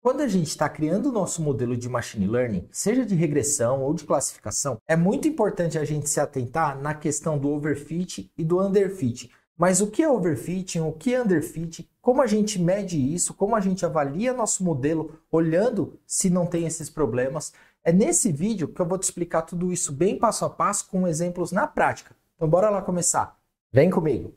Quando a gente está criando o nosso modelo de machine learning, seja de regressão ou de classificação, é muito importante a gente se atentar na questão do overfit e do underfit. Mas o que é overfitting, o que é underfitting, como a gente mede isso, como a gente avalia nosso modelo olhando se não tem esses problemas. É nesse vídeo que eu vou te explicar tudo isso bem passo a passo com exemplos na prática. Então bora lá começar. Vem comigo!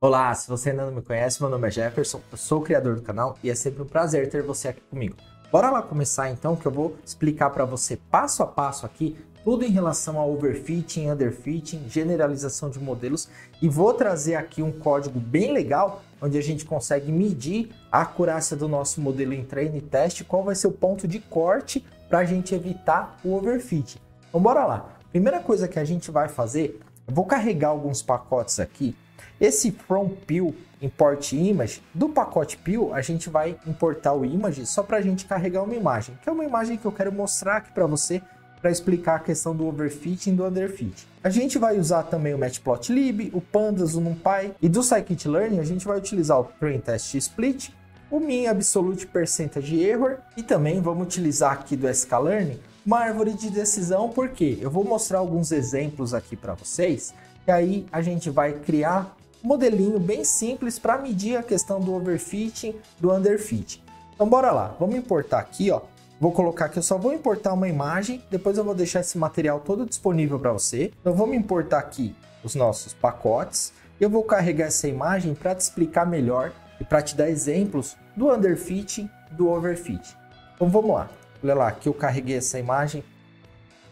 Olá, se você ainda não me conhece, meu nome é Jefferson, eu sou o criador do canal e é sempre um prazer ter você aqui comigo. Bora lá começar então, que eu vou explicar para você passo a passo aqui tudo em relação a overfitting, underfitting, generalização de modelos e vou trazer aqui um código bem legal onde a gente consegue medir a acurácia do nosso modelo em treino e teste, qual vai ser o ponto de corte para a gente evitar o overfitting. Então bora lá. Primeira coisa que a gente vai fazer, eu vou carregar alguns pacotes aqui. Esse from Peel import image, do pacote Peel a gente vai importar o image só para a gente carregar uma imagem, que é uma imagem que eu quero mostrar aqui para você para explicar a questão do overfitting e do underfitting. A gente vai usar também o Matplotlib, o Pandas, o NumPy e do Scikit-learn a gente vai utilizar o Train Test Split, o Mean Absolute Percentage Error e também vamos utilizar aqui do sklearn uma árvore de decisão, porque eu vou mostrar alguns exemplos aqui para vocês e aí a gente vai criar um modelinho bem simples para medir a questão do overfitting, do underfitting. Então bora lá, vamos importar aqui, ó. Vou colocar aqui, eu só vou importar uma imagem, depois eu vou deixar esse material todo disponível para você. Então vamos importar aqui os nossos pacotes. Eu vou carregar essa imagem para te explicar melhor e para te dar exemplos do underfitting, do overfitting. Então vamos lá, olha lá, aqui eu carreguei essa imagem.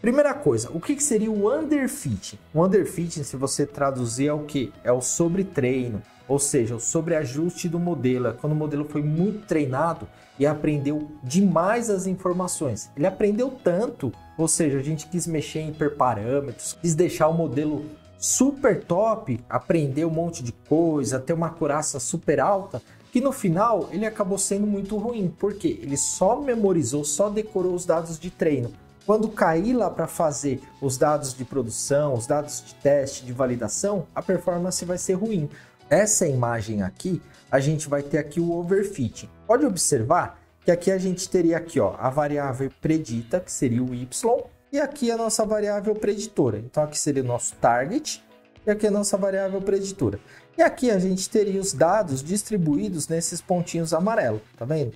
Primeira coisa, o que seria o underfitting? O underfitting, se você traduzir, é o que? É o sobretreino, ou seja, o sobreajuste do modelo. É quando o modelo foi muito treinado e aprendeu demais as informações. Ele aprendeu tanto, ou seja, a gente quis mexer em hiperparâmetros, quis deixar o modelo super top, aprender um monte de coisa, ter uma acurácia super alta, que no final ele acabou sendo muito ruim, porque ele só memorizou, só decorou os dados de treino. Quando cair lá para fazer os dados de produção, os dados de teste, de validação, a performance vai ser ruim. Essa imagem aqui, a gente vai ter aqui o overfitting. Pode observar que aqui a gente teria aqui, ó, a variável predita, que seria o y, e aqui a nossa variável preditora. Então aqui seria o nosso target e aqui a nossa variável preditora. E aqui a gente teria os dados distribuídos nesses pontinhos amarelos, tá vendo?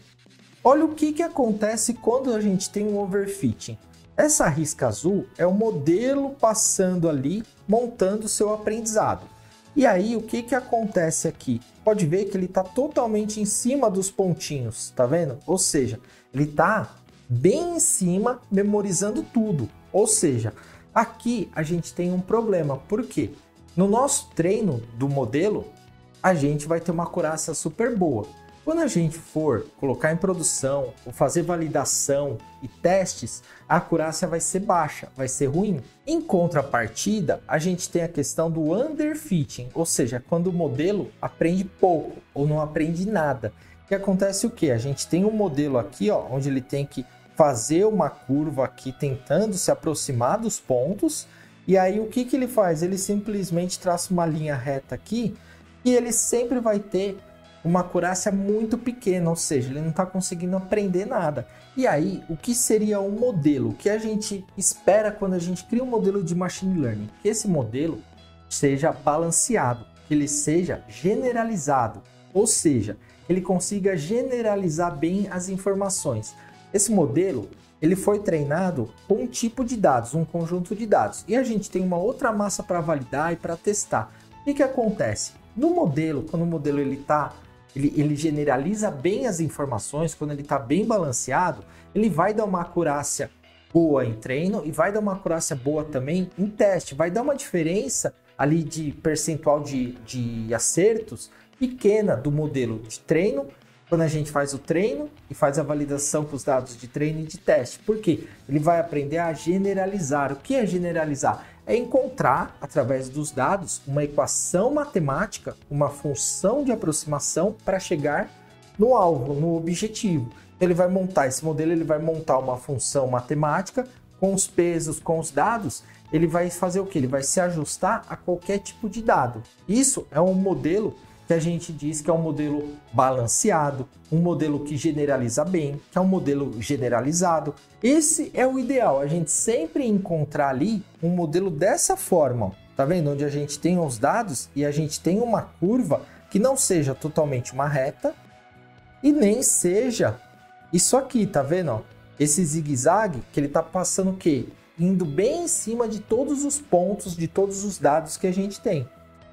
Olha o que acontece quando a gente tem um overfitting. Essa risca azul é o modelo passando ali, montando o seu aprendizado. E aí, o que acontece aqui? Pode ver que ele está totalmente em cima dos pontinhos, tá vendo? Ou seja, ele está bem em cima, memorizando tudo. Ou seja, aqui a gente tem um problema. Por quê? No nosso treino do modelo, a gente vai ter uma acurácia super boa. Quando a gente for colocar em produção ou fazer validação e testes, a acurácia vai ser baixa, vai ser ruim. Em contrapartida, a gente tem a questão do underfitting, ou seja, quando o modelo aprende pouco ou não aprende nada. Que acontece o que? A gente tem um modelo aqui, ó, onde ele tem que fazer uma curva aqui tentando se aproximar dos pontos. E aí o que ele faz? Ele simplesmente traça uma linha reta aqui e ele sempre vai ter uma acurácia muito pequena, ou seja, ele não está conseguindo aprender nada. E aí, o que seria um modelo? O que a gente espera quando a gente cria um modelo de machine learning? Que esse modelo seja balanceado, que ele seja generalizado, ou seja, ele consiga generalizar bem as informações. Esse modelo, ele foi treinado com um tipo de dados, um conjunto de dados, e a gente tem uma outra massa para validar e para testar. O que acontece? No modelo, quando o modelo ele generaliza bem as informações, quando ele está bem balanceado, ele vai dar uma acurácia boa em treino e vai dar uma acurácia boa também em teste. Vai dar uma diferença ali de percentual de acertos pequena do modelo de treino, quando a gente faz o treino e faz a validação com os dados de treino e de teste. Por quê? Ele vai aprender a generalizar. O que é generalizar? É encontrar, através dos dados, uma equação matemática, uma função de aproximação para chegar no alvo, no objetivo. Então, ele vai montar esse modelo, ele vai montar uma função matemática com os pesos, com os dados. Ele vai fazer o que? Ele vai se ajustar a qualquer tipo de dado. Isso é um modelo que a gente diz que é um modelo balanceado, um modelo que generaliza bem, que é um modelo generalizado. Esse é o ideal, a gente sempre encontrar ali um modelo dessa forma, ó. Tá vendo? Onde a gente tem os dados e a gente tem uma curva que não seja totalmente uma reta e nem seja isso aqui, tá vendo? Ó? Esse zigue-zague que ele tá passando o quê? Indo bem em cima de todos os pontos, de todos os dados que a gente tem.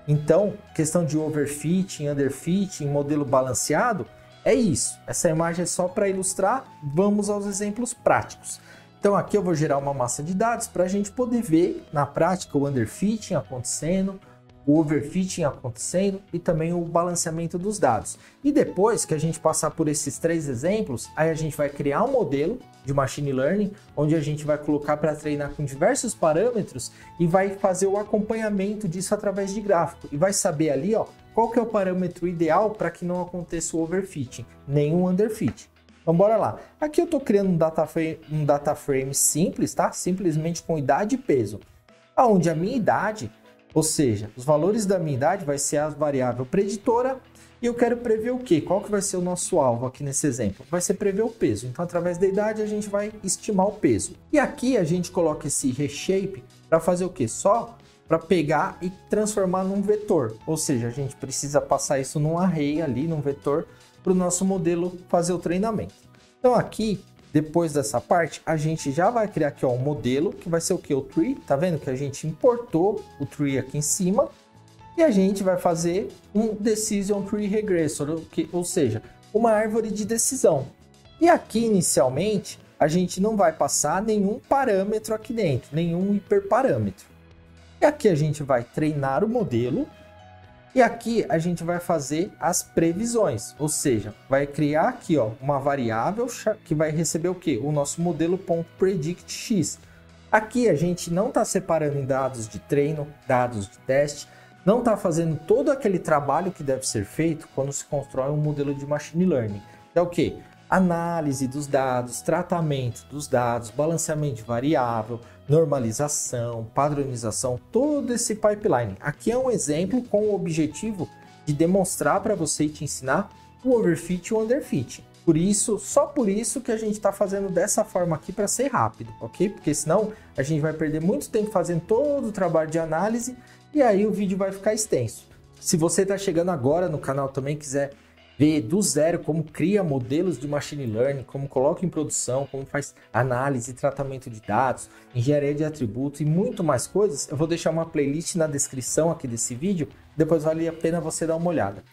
Então, questão de overfitting, underfitting, modelo balanceado, é isso. Essa imagem é só para ilustrar, vamos aos exemplos práticos. Então aqui eu vou gerar uma massa de dados para a gente poder ver na prática o underfitting acontecendo, o overfitting acontecendo e também o balanceamento dos dados. E depois que a gente passar por esses 3 exemplos, aí a gente vai criar um modelo de machine learning, onde a gente vai colocar para treinar com diversos parâmetros e vai fazer o acompanhamento disso através de gráfico. E vai saber ali, ó, qual que é o parâmetro ideal para que não aconteça o overfitting, nem o underfitting. Então bora lá. Aqui eu estou criando um data frame simples, tá? Simplesmente com idade e peso. Onde a minha idade, ou seja, os valores da minha idade vai ser a variável preditora e eu quero prever o quê? Qual que vai ser o nosso alvo aqui nesse exemplo? Vai ser prever o peso. Então, através da idade, a gente vai estimar o peso. E aqui a gente coloca esse reshape para fazer o quê? Só para pegar e transformar num vetor. Ou seja, a gente precisa passar isso num array ali, num vetor, para o nosso modelo fazer o treinamento. Então, aqui, depois dessa parte, a gente já vai criar aqui ó, um modelo, que vai ser o quê? O tree. Tá vendo que a gente importou o tree aqui em cima. E a gente vai fazer um Decision Tree Regressor, ou seja, uma árvore de decisão. E aqui, inicialmente, a gente não vai passar nenhum parâmetro aqui dentro, nenhum hiperparâmetro. E aqui a gente vai treinar o modelo. E aqui a gente vai fazer as previsões, ou seja, vai criar aqui ó, uma variável que vai receber o quê? O nosso modelo.predictx. Aqui a gente não está separando em dados de treino, dados de teste, não está fazendo todo aquele trabalho que deve ser feito quando se constrói um modelo de machine learning. É o quê? Análise dos dados, tratamento dos dados, balanceamento de variável, normalização, padronização, todo esse pipeline. Aqui é um exemplo com o objetivo de demonstrar para você e te ensinar o overfit e o underfit. Por isso, só por isso que a gente está fazendo dessa forma aqui para ser rápido, ok? Porque senão a gente vai perder muito tempo fazendo todo o trabalho de análise e aí o vídeo vai ficar extenso. Se você está chegando agora no canal também quiser ver do zero como cria modelos de machine learning, como coloca em produção, como faz análise e tratamento de dados, engenharia de atributos e muito mais coisas, eu vou deixar uma playlist na descrição aqui desse vídeo, depois vale a pena você dar uma olhada.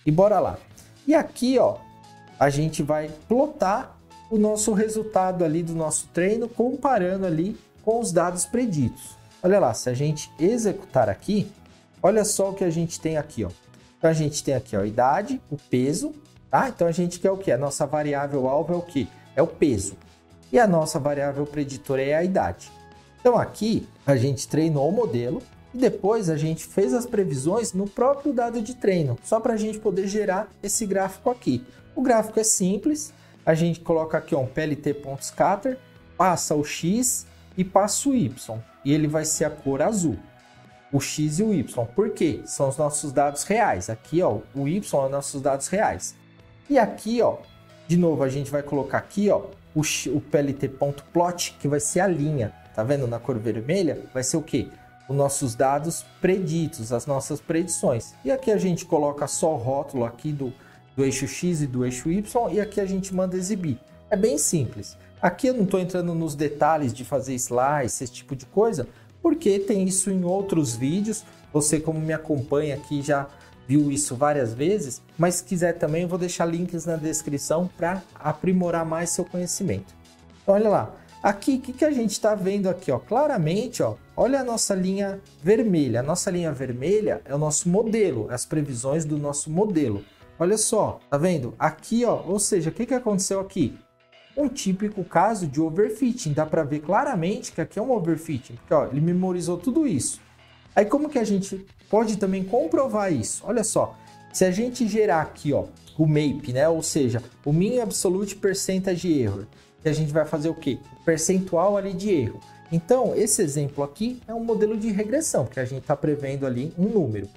E bora lá. E aqui, ó, a gente vai plotar o nosso resultado ali do nosso treino, comparando ali com os dados preditos. Olha lá, se a gente executar aqui, olha só o que a gente tem aqui, ó. Então a gente tem aqui ó, a idade, o peso, tá? Então a gente quer o quê? A nossa variável alvo é o quê? É o peso. E a nossa variável preditora é a idade. Então aqui a gente treinou o modelo e depois a gente fez as previsões no próprio dado de treino, só para a gente poder gerar esse gráfico aqui. O gráfico é simples, a gente coloca aqui ó, um plt.scatter, passa o x e passa o y, e ele vai ser a cor azul. O x e o y. Por quê? São os nossos dados reais. Aqui, ó, o y é os nossos dados reais. E aqui, ó, de novo, a gente vai colocar aqui, ó, o plt.plot, que vai ser a linha. Tá vendo na cor vermelha? Vai ser o quê? Os nossos dados preditos, as nossas predições. E aqui a gente coloca só o rótulo aqui do eixo x e do eixo y, e aqui a gente manda exibir. É bem simples. Aqui eu não estou entrando nos detalhes de fazer slice, esse tipo de coisa, porque tem isso em outros vídeos. Você, como me acompanha aqui, já viu isso várias vezes, mas se quiser também eu vou deixar links na descrição para aprimorar mais seu conhecimento. Então, olha lá, aqui o que a gente está vendo aqui, ó, claramente, ó, olha a nossa linha vermelha. A nossa linha vermelha é o nosso modelo, as previsões do nosso modelo. Olha só, tá vendo? Aqui, ó, ou seja, o que aconteceu aqui? Um típico caso de overfitting. Dá para ver claramente que aqui é um overfitting, porque ó, ele memorizou tudo isso. Aí como que a gente pode também comprovar isso? Olha só, se a gente gerar aqui ó, o MAPE, né? Ou seja, o Mean Absolute Percentage Error, que a gente vai fazer o quê? O percentual ali de erro. Então, esse exemplo aqui é um modelo de regressão, que a gente está prevendo ali um número.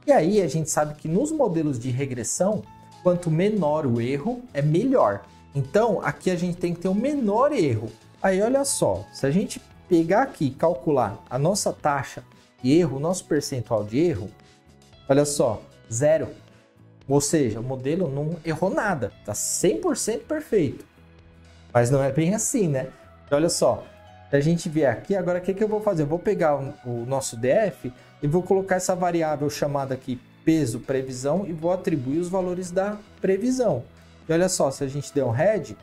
E aí a gente sabe que nos modelos de regressão, quanto menor o erro, é melhor. Então, aqui a gente tem que ter o menor erro. Aí, olha só, se a gente pegar aqui e calcular a nossa taxa de erro, o nosso percentual de erro, olha só, 0. Ou seja, o modelo não errou nada, está 100% perfeito. Mas não é bem assim, né? Então, olha só, se a gente vier aqui, agora o que eu vou fazer? Eu vou pegar o nosso DF e vou colocar essa variável chamada aqui peso previsão e vou atribuir os valores da previsão. E olha só, se a gente der um head,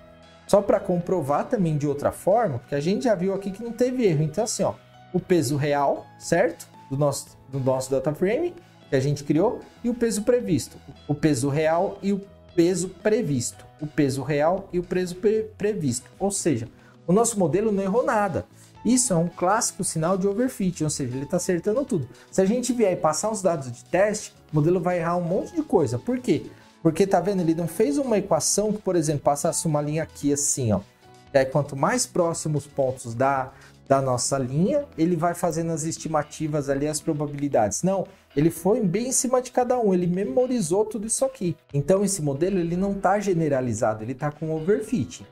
só para comprovar também de outra forma, que a gente já viu aqui que não teve erro. Então assim, ó, o peso real, certo? Do nosso data frame que a gente criou e o peso previsto. O peso real e o peso previsto. O peso real e o peso previsto. Ou seja, o nosso modelo não errou nada. Isso é um clássico sinal de overfitting, ou seja, ele está acertando tudo. Se a gente vier e passar os dados de teste, o modelo vai errar um monte de coisa. Por quê? Porque, tá vendo, ele não fez uma equação que, por exemplo, passasse uma linha aqui assim, ó. E aí, quanto mais próximos pontos da nossa linha, ele vai fazendo as estimativas ali, as probabilidades. Não, ele foi bem em cima de cada um, ele memorizou tudo isso aqui. Então, esse modelo, ele não está generalizado, ele está com overfitting.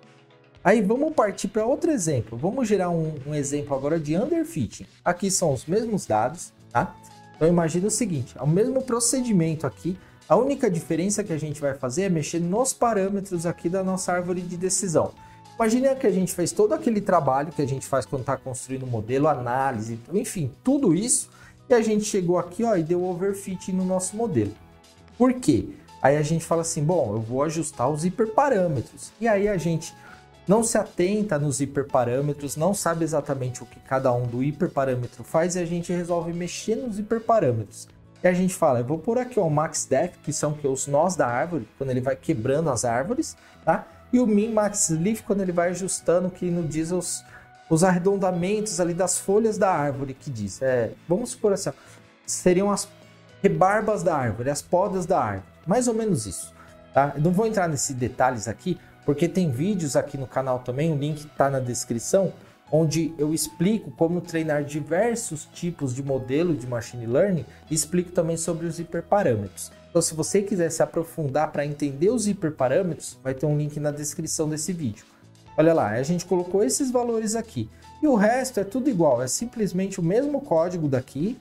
Aí, vamos partir para outro exemplo. Vamos gerar um exemplo agora de underfitting. Aqui são os mesmos dados, tá? Então, imagina o seguinte, é o mesmo procedimento aqui. A única diferença que a gente vai fazer é mexer nos parâmetros aqui da nossa árvore de decisão. Imagina que a gente fez todo aquele trabalho que a gente faz quando está construindo o modelo, análise, enfim, tudo isso, e a gente chegou aqui, ó, e deu overfitting no nosso modelo. Por quê? Aí a gente fala assim, bom, eu vou ajustar os hiperparâmetros. E aí a gente não se atenta nos hiperparâmetros, não sabe exatamente o que cada um do hiperparâmetro faz e a gente resolve mexer nos hiperparâmetros. E a gente fala, eu vou pôr aqui ó, o max def, que são que, os nós da árvore, quando ele vai quebrando as árvores, tá? E o min max leaf, quando ele vai ajustando, que nos diz os arredondamentos ali das folhas da árvore, que diz. Vamos supor assim, ó, seriam as rebarbas da árvore, as podas da árvore, mais ou menos isso, tá? Eu não vou entrar nesses detalhes aqui, porque tem vídeos aqui no canal também, o link está na descrição, onde eu explico como treinar diversos tipos de modelo de machine learning e explico também sobre os hiperparâmetros. Então, se você quiser se aprofundar para entender os hiperparâmetros, vai ter um link na descrição desse vídeo. Olha lá, a gente colocou esses valores aqui. E o resto é tudo igual, é simplesmente o mesmo código daqui,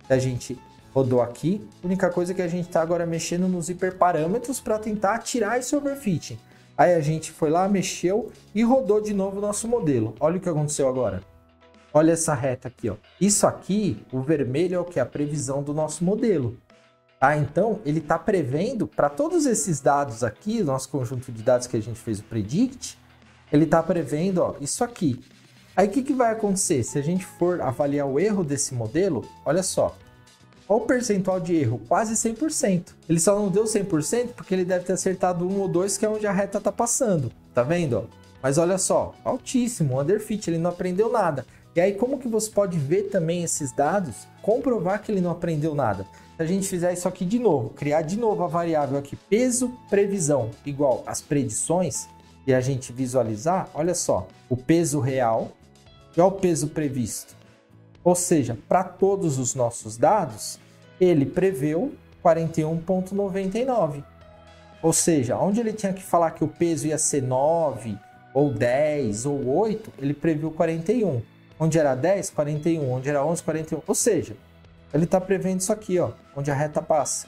que a gente rodou aqui. A única coisa é que a gente está agora mexendo nos hiperparâmetros para tentar tirar esse overfitting. Aí a gente foi lá, mexeu e rodou de novo o nosso modelo. Olha o que aconteceu agora. Olha essa reta aqui, ó. Isso aqui, o vermelho é o que? A previsão do nosso modelo. Tá? Então, ele está prevendo, para todos esses dados aqui, nosso conjunto de dados que a gente fez o predict, ele está prevendo ó, isso aqui. Aí o que vai acontecer? Se a gente for avaliar o erro desse modelo, olha só. Olha o percentual de erro, quase 100%. Ele só não deu 100% porque ele deve ter acertado 1 ou 2, que é onde a reta está passando. Tá vendo? Ó? Mas olha só, altíssimo, underfit, ele não aprendeu nada. E aí como que você pode ver também esses dados, comprovar que ele não aprendeu nada? Se a gente fizer isso aqui de novo, criar de novo a variável aqui, peso, previsão, igual às predições, e a gente visualizar, olha só, o peso real e o peso previsto. Ou seja, para todos os nossos dados, ele preveu 41,99. Ou seja, onde ele tinha que falar que o peso ia ser 9, ou 10, ou 8, ele previu 41. Onde era 10, 41. Onde era 11, 41. Ou seja, ele está prevendo isso aqui, ó, onde a reta passa.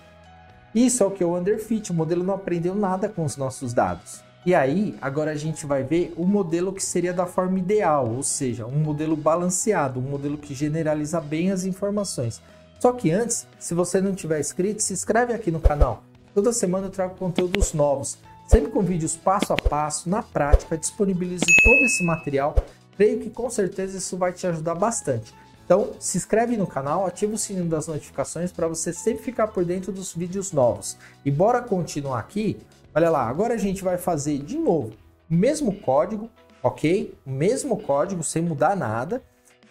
Isso é o que? O underfit. O modelo não aprendeu nada com os nossos dados. E aí, agora a gente vai ver o modelo que seria da forma ideal, ou seja, um modelo balanceado, um modelo que generaliza bem as informações. Só que antes, se você não tiver inscrito, se inscreve aqui no canal. Toda semana eu trago conteúdos novos, sempre com vídeos passo a passo, na prática, disponibilizo todo esse material. Creio que com certeza isso vai te ajudar bastante. Então, se inscreve no canal, ativa o sininho das notificações para você sempre ficar por dentro dos vídeos novos. E bora continuar aqui. Olha lá, agora a gente vai fazer de novo o mesmo código, ok? O mesmo código, sem mudar nada.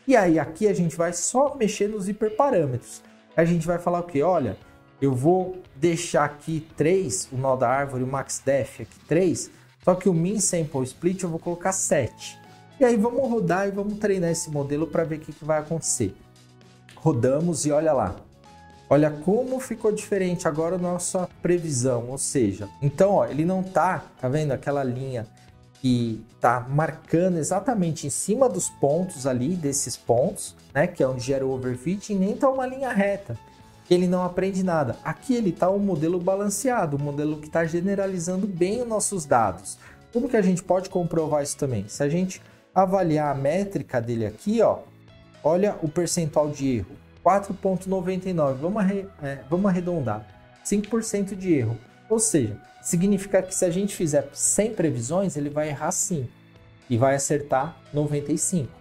E aí aqui a gente vai só mexer nos hiperparâmetros. A gente vai falar o quê? Olha, eu vou deixar aqui 3, o nó da árvore, o max def aqui 3, só que o min sample split eu vou colocar 7. E aí vamos rodar e vamos treinar esse modelo para ver o que vai acontecer. Rodamos e olha lá. Olha como ficou diferente agora a nossa previsão, ou seja, então ó, ele não tá vendo aquela linha que tá marcando exatamente em cima dos pontos ali, desses pontos, né, que é onde gera o overfitting, nem tá uma linha reta, ele não aprende nada. Aqui ele tá um modelo balanceado, um modelo que está generalizando bem os nossos dados. Como que a gente pode comprovar isso também? Se a gente avaliar a métrica dele aqui, ó, olha o percentual de erro, 4,99, vamos arredondar, 5% de erro. Ou seja, significa que se a gente fizer 100 previsões, ele vai errar 5 e vai acertar 95.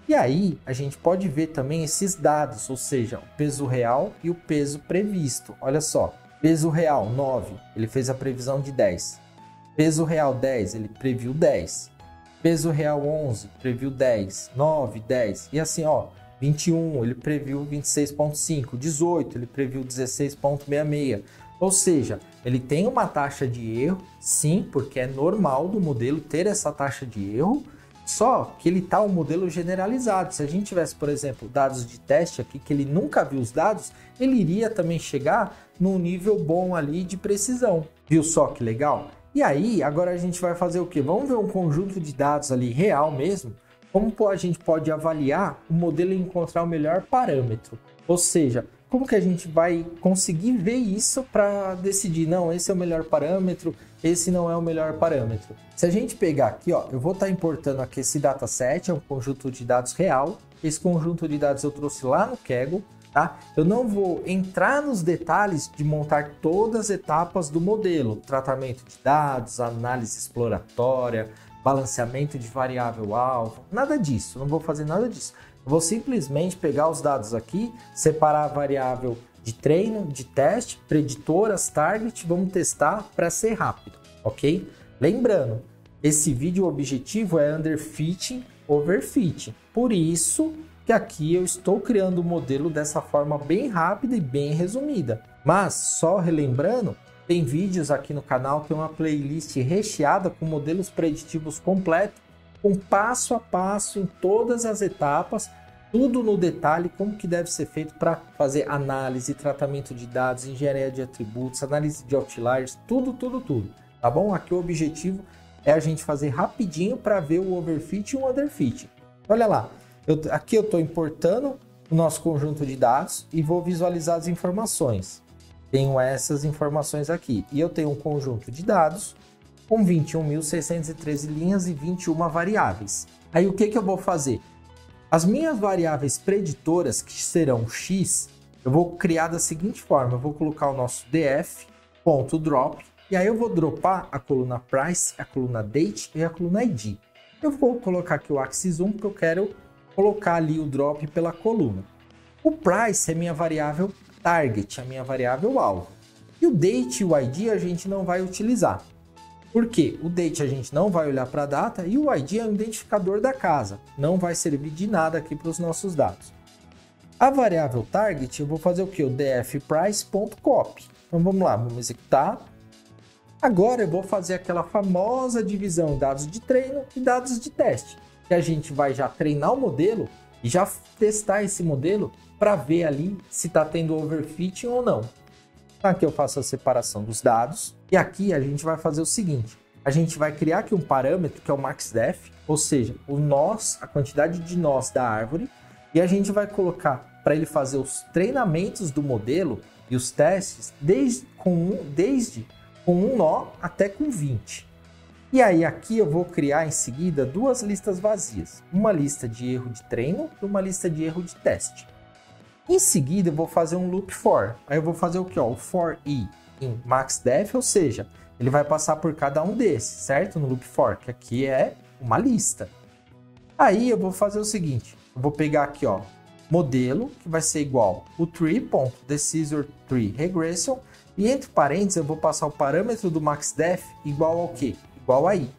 E aí a gente pode ver também esses dados, ou seja, o peso real e o peso previsto. Olha só, peso real 9, ele fez a previsão de 10. Peso real 10, ele previu 10. Peso real 11, previu 10. 9, 10. E assim, ó, 21, ele previu 26,5. 18, ele previu 16,66. Ou seja, ele tem uma taxa de erro, sim, porque é normal do modelo ter essa taxa de erro, só que ele está um modelo generalizado. Se a gente tivesse, por exemplo, dados de teste aqui, que ele nunca viu os dados, ele iria também chegar num nível bom ali de precisão. Viu só que legal? E aí, agora a gente vai fazer o quê? Vamos ver um conjunto de dados ali real mesmo. Como a gente pode avaliar o modelo e encontrar o melhor parâmetro? Ou seja, como que a gente vai conseguir ver isso para decidir, não, esse é o melhor parâmetro, esse não é o melhor parâmetro. Se a gente pegar aqui, ó, eu vou estar importando aqui esse dataset, é um conjunto de dados real. Esse conjunto de dados eu trouxe lá no Kaggle, tá? Eu não vou entrar nos detalhes de montar todas as etapas do modelo, tratamento de dados, análise exploratória, balanceamento de variável-alvo, nada disso, não vou fazer nada disso. Eu vou simplesmente pegar os dados aqui, separar a variável de treino, de teste, preditoras, target, vamos testar para ser rápido, ok? Lembrando, esse vídeo o objetivo é underfitting, overfitting, por isso que aqui eu estou criando o modelo dessa forma bem rápida e bem resumida. Mas, só relembrando, tem vídeos aqui no canal, tem uma playlist recheada com modelos preditivos completos, com passo a passo em todas as etapas, tudo no detalhe, como que deve ser feito para fazer análise, tratamento de dados, engenharia de atributos, análise de outliers, tudo, tá bom? Aqui o objetivo é a gente fazer rapidinho para ver o overfit e o underfit. Olha lá, aqui eu estou importando o nosso conjunto de dados e vou visualizar as informações. Tenho essas informações aqui e eu tenho um conjunto de dados com 21.613 linhas e 21 variáveis. Aí o que eu vou fazer? As minhas variáveis preditoras, que serão x, eu vou criar da seguinte forma. Eu vou colocar o nosso df.drop e aí eu vou dropar a coluna price, a coluna date e a coluna id. Eu vou colocar aqui o axis 1 porque eu quero colocar ali o drop pela coluna. O price é minha variável target, a minha variável alvo. E o date e o id a gente não vai utilizar. Por quê? O date a gente não vai olhar para a data e o ID é o identificador da casa. Não vai servir de nada aqui para os nossos dados. A variável target eu vou fazer o quê? O dfprice.copy. Então vamos lá, vamos executar. Agora eu vou fazer aquela famosa divisão dados de treino e dados de teste. Que a gente vai já treinar o modelo e já testar esse modelo para ver ali se está tendo overfitting ou não. Aqui eu faço a separação dos dados e aqui a gente vai fazer o seguinte, a gente vai criar aqui um parâmetro que é o maxDef, ou seja, o nós, a quantidade de nós da árvore, e a gente vai colocar para ele fazer os treinamentos do modelo e os testes desde com um nó até com 20. E aí aqui eu vou criar em seguida duas listas vazias, uma lista de erro de treino e uma lista de erro de teste. Em seguida, eu vou fazer um loop for. Aí eu vou fazer o que? O for i em maxDef, ou seja, ele vai passar por cada um desses, certo? No loop for, que aqui é uma lista. Aí eu vou fazer o seguinte, eu vou pegar aqui, ó, modelo, que vai ser igual o tree.decisorTreeRegression, e entre parênteses eu vou passar o parâmetro do maxDef igual ao quê? Igual a i.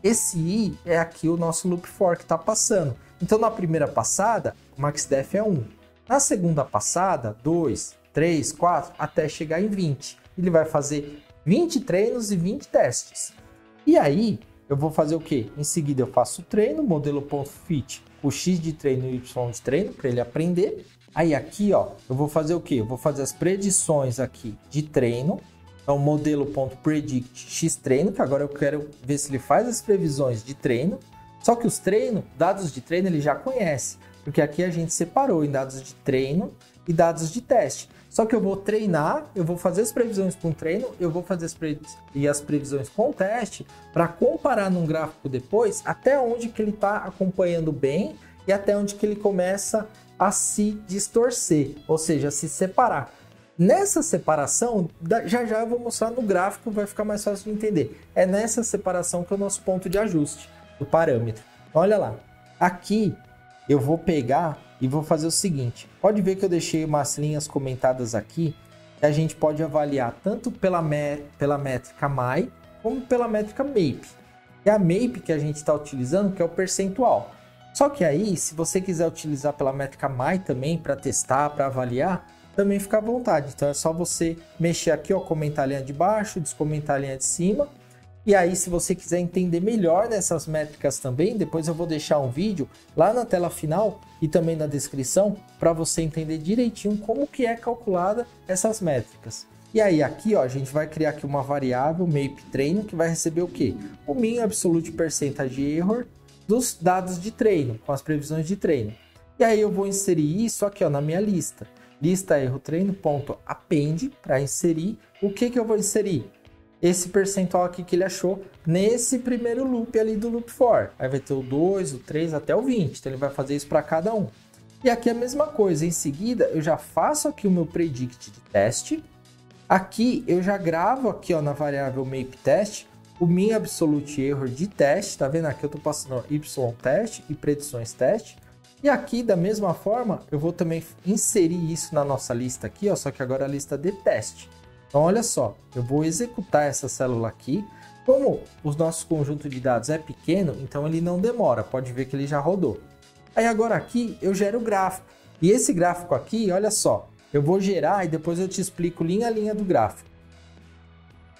Esse i é aqui o nosso loop for que está passando. Então, na primeira passada, o maxDef é 1. Na segunda passada, 2, 3, 4, até chegar em 20. Ele vai fazer 20 treinos e 20 testes. E aí, eu vou fazer o quê? Em seguida, eu faço o treino, modelo.fit, o x de treino e o y de treino, para ele aprender. Aí aqui, ó, eu vou fazer o quê? Eu vou fazer as predições aqui de treino. Então, modelo.predict xtreino, que agora eu quero ver se ele faz as previsões de treino. Só que os dados de treino ele já conhece, porque aqui a gente separou em dados de treino e dados de teste. Só que eu vou treinar, eu vou fazer as previsões com treino, eu vou fazer as previsões com teste para comparar num gráfico depois até onde que ele está acompanhando bem e até onde que ele começa a se distorcer, ou seja, a se separar. Nessa separação, já eu vou mostrar no gráfico, vai ficar mais fácil de entender. É nessa separação que é o nosso ponto de ajuste do parâmetro. Olha lá, aqui eu vou pegar e vou fazer o seguinte. Pode ver que eu deixei umas linhas comentadas aqui, que a gente pode avaliar tanto pela métrica MAI, como pela métrica MAPE. É a MAPE que a gente está utilizando, que é o percentual. Só que aí, se você quiser utilizar pela métrica MAI também, para testar, para avaliar, também fica à vontade. Então é só você mexer aqui, ó, comentar a linha de baixo, descomentar a linha de cima. E aí, se você quiser entender melhor dessas métricas também, depois eu vou deixar um vídeo lá na tela final e também na descrição para você entender direitinho como que é calculada essas métricas. E aí aqui, ó, a gente vai criar aqui uma variável MAPE treino que vai receber o quê? O mean absolute percentage error dos dados de treino, com as previsões de treino. E aí eu vou inserir isso aqui, ó, na minha lista. Lista erro treino.append para inserir. O que eu vou inserir? Esse percentual aqui que ele achou nesse primeiro loop ali do loop for. Aí vai ter o 2, o 3 até o 20. Então ele vai fazer isso para cada um. E aqui a mesma coisa. Em seguida eu já faço aqui o meu predict de teste. Aqui eu já gravo aqui, ó, na variável MAPE teste o mean absolute error de teste. Tá vendo? Aqui eu tô passando y teste e predições teste. E aqui da mesma forma eu vou também inserir isso na nossa lista aqui, ó, só que agora a lista de teste. Então, olha só, eu vou executar essa célula aqui. Como o nosso conjunto de dados é pequeno, então ele não demora. Pode ver que ele já rodou. Aí agora aqui eu gero o gráfico. E esse gráfico aqui, olha só, eu vou gerar e depois eu te explico linha a linha do gráfico.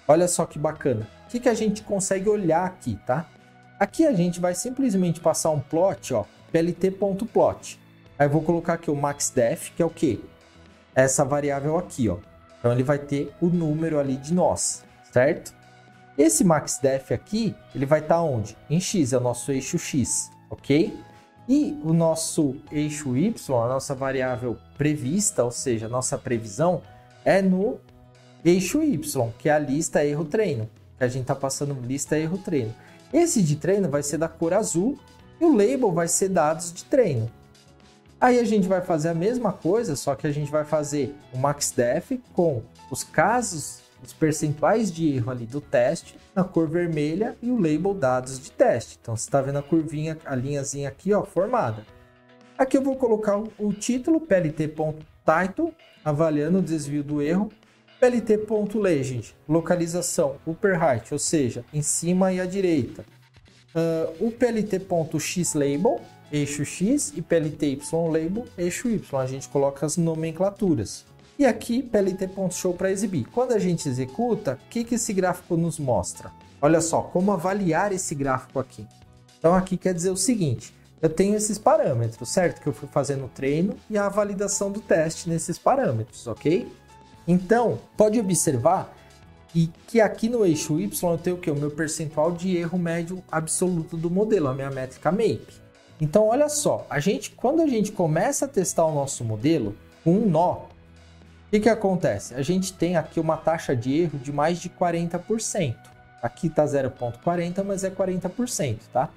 Olha só que bacana. O que a gente consegue olhar aqui, tá? Aqui a gente vai simplesmente passar um plot, ó, plt.plot. Aí eu vou colocar aqui o maxdef, que é o quê? Essa variável aqui, ó. Então ele vai ter o número ali de nós, certo? Esse maxdef aqui, ele vai estar onde? Em x, é o nosso eixo x, ok? E o nosso eixo y, a nossa variável prevista, ou seja, a nossa previsão, é no eixo y, que é a lista erro treino. Que a gente está passando lista erro treino. Esse de treino vai ser da cor azul e o label vai ser dados de treino. Aí a gente vai fazer a mesma coisa, só que a gente vai fazer o maxdef com os casos, os percentuais de erro ali do teste na cor vermelha e o label dados de teste. Então você está vendo a curvinha, a linhazinha aqui, ó, formada. Aqui eu vou colocar o título plt.title, avaliando o desvio do erro, plt.legend, localização upper right, ou seja, em cima e à direita. O plt.xlabel, eixo X, e plt.ylabel, eixo Y. A gente coloca as nomenclaturas. E aqui, plt.show para exibir. Quando a gente executa, o que esse gráfico nos mostra? Olha só, como avaliar esse gráfico aqui. Então aqui quer dizer o seguinte, eu tenho esses parâmetros, certo? Que eu fui fazendo o treino e a validação do teste nesses parâmetros, ok? Então, pode observar que aqui no eixo Y eu tenho o quê? O meu percentual de erro médio absoluto do modelo, a minha métrica MAPE. Então, olha só, quando a gente começa a testar o nosso modelo com um nó, o que acontece? A gente tem aqui uma taxa de erro de mais de 40%. Aqui está 0,40, mas é 40%, tá?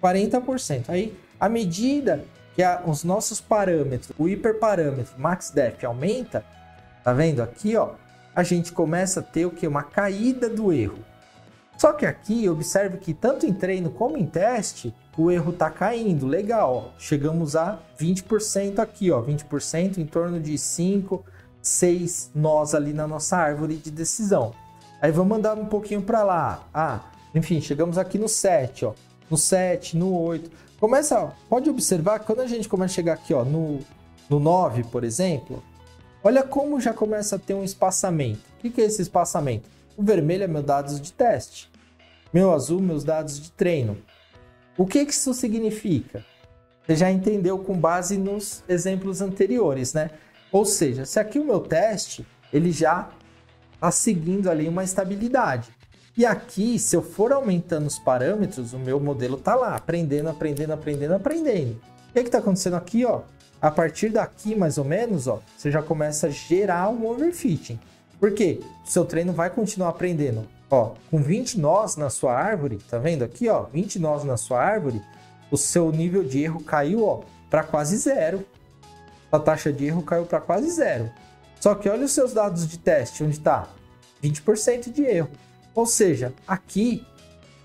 40%. Aí, à medida que os nossos parâmetros, o hiperparâmetro maxdef aumenta, tá vendo aqui, ó? A gente começa a ter o que? Uma caída do erro. Só que aqui, observe que tanto em treino como em teste, o erro está caindo. Legal, ó. Chegamos a 20% aqui, ó. 20% em torno de 5, 6 nós ali na nossa árvore de decisão. Aí vamos andar um pouquinho para lá. Enfim, chegamos aqui no 7, ó. No 7, no 8. Pode observar que quando a gente começa a chegar aqui, ó, no 9, por exemplo, olha como já começa a ter um espaçamento. O que é esse espaçamento? O vermelho é meus dados de teste. Meu azul, meus dados de treino. O que isso significa? Você já entendeu com base nos exemplos anteriores, né? Ou seja, se aqui o meu teste, ele já está seguindo ali uma estabilidade. E aqui, se eu for aumentando os parâmetros, o meu modelo está lá, aprendendo. E o que está acontecendo aqui, ó? A partir daqui, mais ou menos, ó, você já começa a gerar um overfitting. Por quê? O seu treino vai continuar aprendendo. Ó, com 20 nós na sua árvore, tá vendo aqui, ó? 20 nós na sua árvore, o seu nível de erro caiu, ó, para quase zero. A taxa de erro caiu para quase zero. Só que olha os seus dados de teste, onde está? 20% de erro. Ou seja, aqui,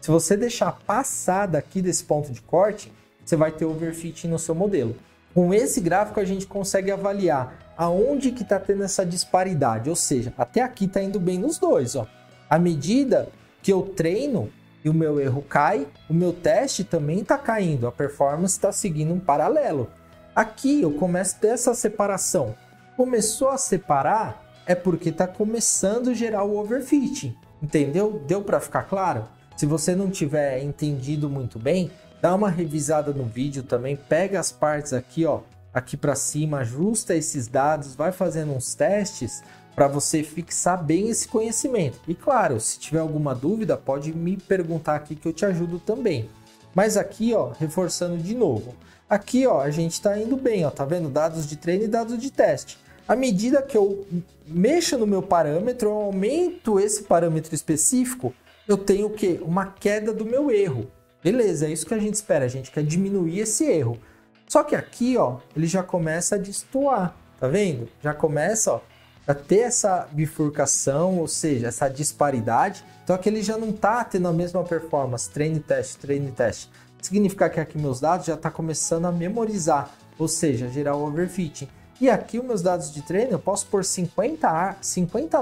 se você deixar passar daqui desse ponto de corte, você vai ter overfitting no seu modelo. Com esse gráfico, a gente consegue avaliar aonde que está tendo essa disparidade. Ou seja, até aqui está indo bem nos dois. Ó. À medida que eu treino e o meu erro cai, o meu teste também está caindo. A performance está seguindo um paralelo. Aqui eu começo a ter essa separação. Começou a separar é porque está começando a gerar o overfitting. Entendeu? Deu para ficar claro? Se você não tiver entendido muito bem, dá uma revisada no vídeo também, pega as partes aqui, ó, aqui para cima, ajusta esses dados, vai fazendo uns testes para você fixar bem esse conhecimento. E claro, se tiver alguma dúvida, pode me perguntar aqui que eu te ajudo também. Mas aqui, ó, reforçando de novo. Aqui, ó, a gente está indo bem, ó, tá vendo? Dados de treino e dados de teste. À medida que eu mexo no meu parâmetro, eu aumento esse parâmetro específico, eu tenho o quê? Uma queda do meu erro. Beleza, é isso que a gente espera, a gente quer diminuir esse erro. Só que aqui, ó, ele já começa a destoar, tá vendo? Já começa, ó, a ter essa bifurcação, ou seja, essa disparidade. Então aqui ele já não tá tendo a mesma performance, treino e teste. Significa que aqui meus dados já tá começando a memorizar, ou seja, gerar o overfitting. E aqui os meus dados de treino, eu posso pôr 50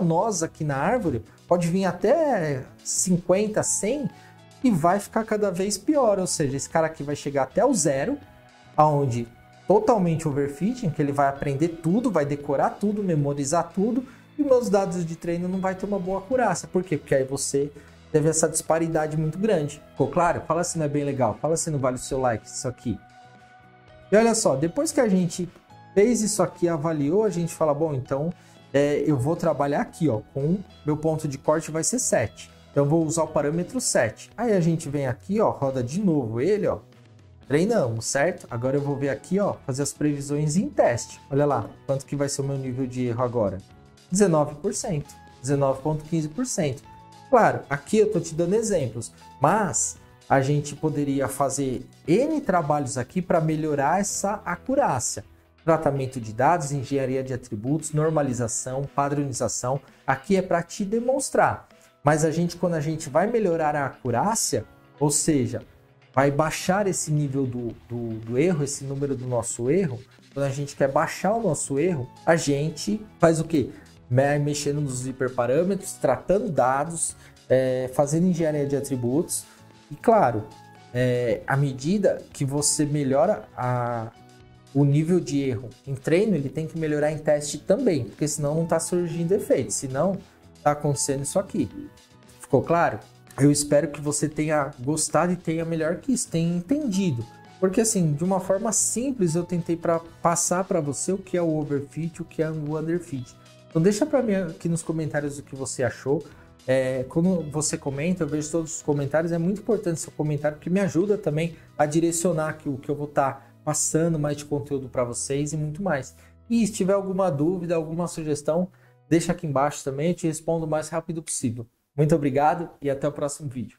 nós aqui na árvore, pode vir até 50, 100 e vai ficar cada vez pior. Ou seja, esse cara aqui vai chegar até o zero, aonde totalmente overfitting, que ele vai aprender tudo, vai decorar tudo, memorizar tudo, e meus dados de treino não vai ter uma boa acurácia. Por quê? Porque aí você teve essa disparidade muito grande. Ficou claro? Fala se não é bem legal, fala se não vale o seu like isso aqui. E olha só, depois que a gente fez isso aqui, avaliou, a gente fala, bom, então eu vou trabalhar aqui, ó, com meu ponto de corte vai ser 7. Então eu vou usar o parâmetro 7. Aí a gente vem aqui, ó, roda de novo ele, ó, treinamos, certo? Agora eu vou ver aqui, ó, fazer as previsões em teste. Olha lá, quanto que vai ser o meu nível de erro agora? 19%, 19,15%. Claro, aqui eu tô te dando exemplos, mas a gente poderia fazer N trabalhos aqui para melhorar essa acurácia. Tratamento de dados, engenharia de atributos, normalização, padronização. Aqui é para te demonstrar. Mas quando a gente vai melhorar a acurácia, ou seja, vai baixar esse nível do erro, esse número do nosso erro, quando a gente quer baixar o nosso erro, a gente faz o quê? Mexendo nos hiperparâmetros, tratando dados, fazendo engenharia de atributos. E claro, à medida que você melhora o nível de erro em treino, ele tem que melhorar em teste também, porque senão não está surgindo efeito, senão está acontecendo isso aqui. Ficou claro? Eu espero que você tenha gostado e tenha melhor que isso, tenha entendido. Porque assim, de uma forma simples, eu tentei passar para você o que é o overfit, o que é o underfit. Então deixa para mim aqui nos comentários o que você achou. Quando você comenta, eu vejo todos os comentários, é muito importante seu comentário, porque me ajuda também a direcionar aqui o que eu vou estar passando mais de conteúdo para vocês e muito mais. E se tiver alguma dúvida, alguma sugestão, deixa aqui embaixo também, eu te respondo o mais rápido possível. Muito obrigado e até o próximo vídeo.